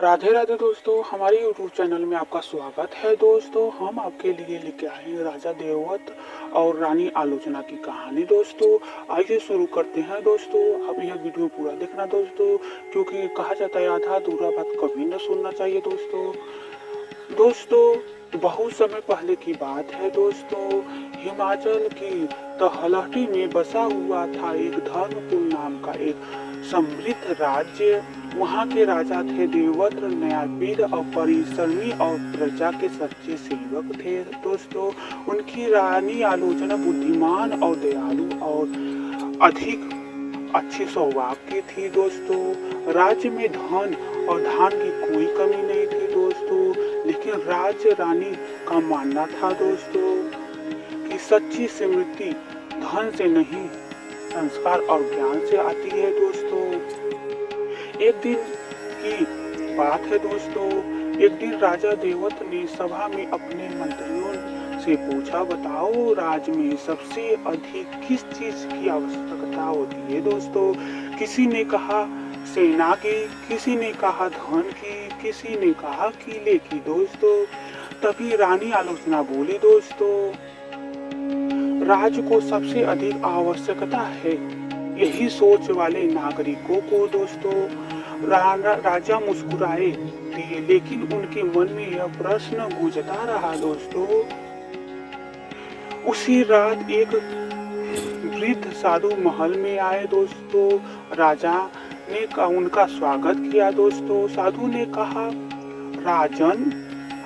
राधे राधे दोस्तों, हमारे YouTube channel में आपका स्वागत है। दोस्तों, हम आपके लिए लेके आए हैं राजा देवव्रत और रानी आलोचना की कहानी। दोस्तों, आइए शुरू करते हैं। दोस्तों, आप यह वीडियो पूरा देखना दोस्तों, क्योंकि कहा जाता है आधा अधूरा बात कभी न सुनना चाहिए। दोस्तों, बहुत समय पहले की बात है। दोस्तों, हिमाचल की तलहटी में बसा हुआ था एक धर्मपुर नाम का एक समृद्ध राज्य। वहाँ के राजा थे देवव्रत, न्यायवीर और परिश्रमी और प्रजा के सच्चे सेवक थे। दोस्तों, उनकी रानी आलोचना बुद्धिमान और दयालु और अधिक अच्छे स्वभाव की थी। दोस्तों, राज्य में धन और धान की कोई कमी नहीं थी। दोस्तों, लेकिन राज्य रानी का मानना था दोस्तों कि सच्ची समृद्धि धन से नहीं, संस्कार और ज्ञान से आती है। दोस्तों, एक दिन की बात है। दोस्तों, एक दिन राजा देवव्रत ने सभा में अपने मंत्रियों से पूछा, बताओ राज्य में सबसे अधिक किस चीज की आवश्यकता होती है। दोस्तों, किसी ने कहा सेना की, किसी ने कहा धन की, किसी ने कहा किले की। दोस्तों, तभी रानी आलोचना बोली, दोस्तों राज्य को सबसे अधिक आवश्यकता है यही सोच वाले नागरिकों को। दोस्तों, राजा मुस्कुराए दिए, लेकिन उनके मन में यह प्रश्न गूंजता रहा। दोस्तों, उसी रात एक वृद्ध साधु महल में आए। दोस्तों, राजा ने उनका स्वागत किया। दोस्तों, साधु ने कहा, राजन,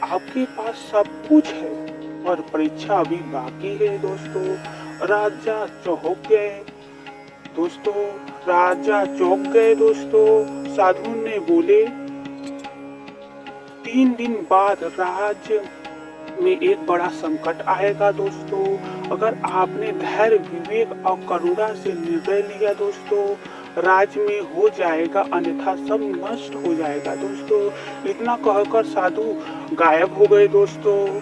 आपके पास सब कुछ है पर परीक्षा अभी बाकी है। दोस्तों, राजा चौंक गए। दोस्तों, साधु ने बोले, 3 दिन बाद राज्य में एक बड़ा संकट आएगा। दोस्तों, अगर आपने धैर्य, विवेक और करुणा से निर्णय लिया, दोस्तों राज्य में हो जाएगा, अन्यथा सब नष्ट हो जाएगा। दोस्तों, इतना कहकर साधु गायब हो गए। दोस्तों,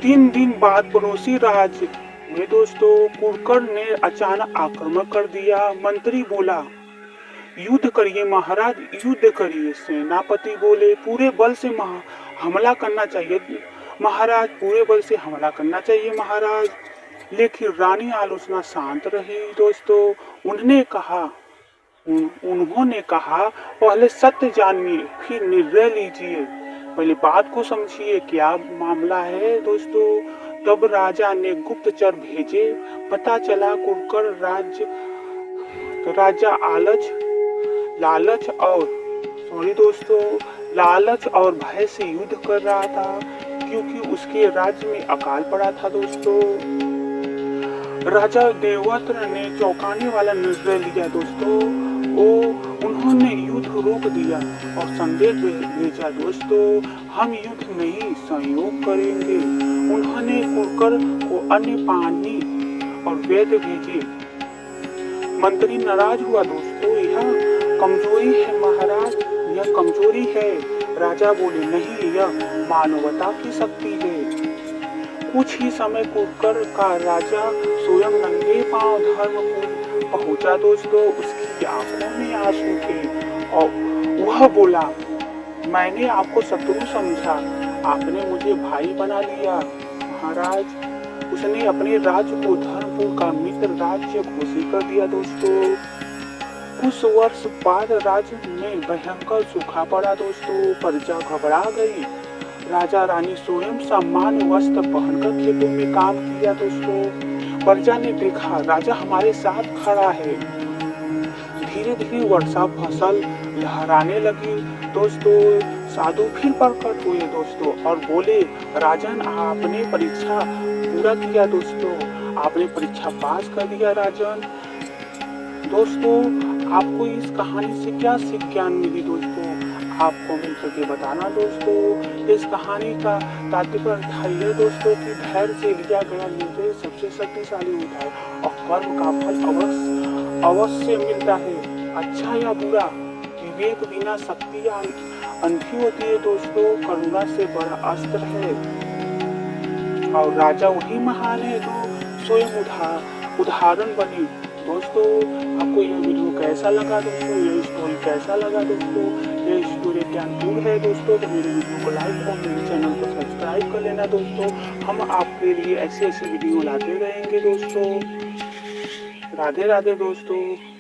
3 दिन बाद पड़ोसी राज्य में दोस्तों कुरकर ने अचानक आक्रमण कर दिया। मंत्री बोला, युद्ध करिए महाराज, युद्ध करिए। सेनापति बोले, पूरे बल से हमला करना चाहिए महाराज, पूरे बल से हमला करना चाहिए महाराज। लेकिन रानी आलोचना शांत रही। दोस्तों, उन्होंने कहा, पहले सत्य जानिए, फिर निर्णय लीजिए, पहले बात को समझिए, क्या मामला है। दोस्तों, तब राजा ने गुप्तचर भेजे। पता चला कुरकर राजा लालच और भय से युद्ध कर रहा था, क्योंकि उसके राज्य में अकाल पड़ा था। दोस्तों, राजा देवव्रत ने चौंकाने वाला निर्णय लिया। दोस्तों, उन्होंने युद्ध रोक दिया और संदेश भेजा, दोस्तों हम युद्ध नहीं, संयोग करेंगे। उन्होंने कुरकर को अन्य पानी और वैद्य भेजे। मंत्री नाराज हुआ। दोस्तों, यह कमजोरी है महाराज, यह कमजोरी है। राजा बोले, नहीं, यह मानवता की शक्ति है। कुछ ही समय कुरकर का राजा स्वयं नंगे पांव धर्मपुर पहुंचा। दोस्तों, उसकी आंखों में आंसू थे और वह बोला, मैंने आपको शत्रु समझा, आपने मुझे भाई बना लिया महाराज। उसने अपने राज्य को धर्मपुर का मित्र राज्य घोषित कर दिया। दोस्तों, कुछ वर्ष बाद राज्य में भयंकर सूखा पड़ा। दोस्तों, प्रजा घबरा गई। राजा रानी स्वयं सामान्य वस्त्र पहनकर खेतों में काम किया। दोस्तों, प्रजा ने देखा राजा हमारे साथ खड़ा है। धीरे धीरे वर्षा फसल लहराने लगी। दोस्तों, साधु फिर प्रकट हुए। दोस्तों, और बोले, राजन, आपने परीक्षा पूरा किया। दोस्तों, आपने परीक्षा पास कर दिया राजन। दोस्तों, आपको इस कहानी से क्या सीख ज्ञान मिली। दोस्तों, आप कमेंट करके बताना। दोस्तों, इस कहानी का तात्पर्य था यह दोस्तों कि धैर्य से लिया गया निर्णय सबसे शक्तिशाली होता है और कर्म का फल अवश्य मिलता है, अच्छा या बुरा। विवेक बिना शक्ति अंधी होती है। दोस्तों, करुणा से बड़ा अस्त्र है और राजा वही महान है जो स्वयं उदाहरण बने। दोस्तों, आपको यह वीडियो कैसा लगा। दोस्तों, यह स्टोरी कैसा लगा। दोस्तों, यह ज्ञानपूर्ण है दोस्तों, तो मेरे वीडियो को लाइक और मेरे चैनल को सब्सक्राइब कर लेना दोस्तों। हम आपके लिए ऐसी वीडियो लाते रहेंगे दोस्तों। राधे राधे दोस्तों।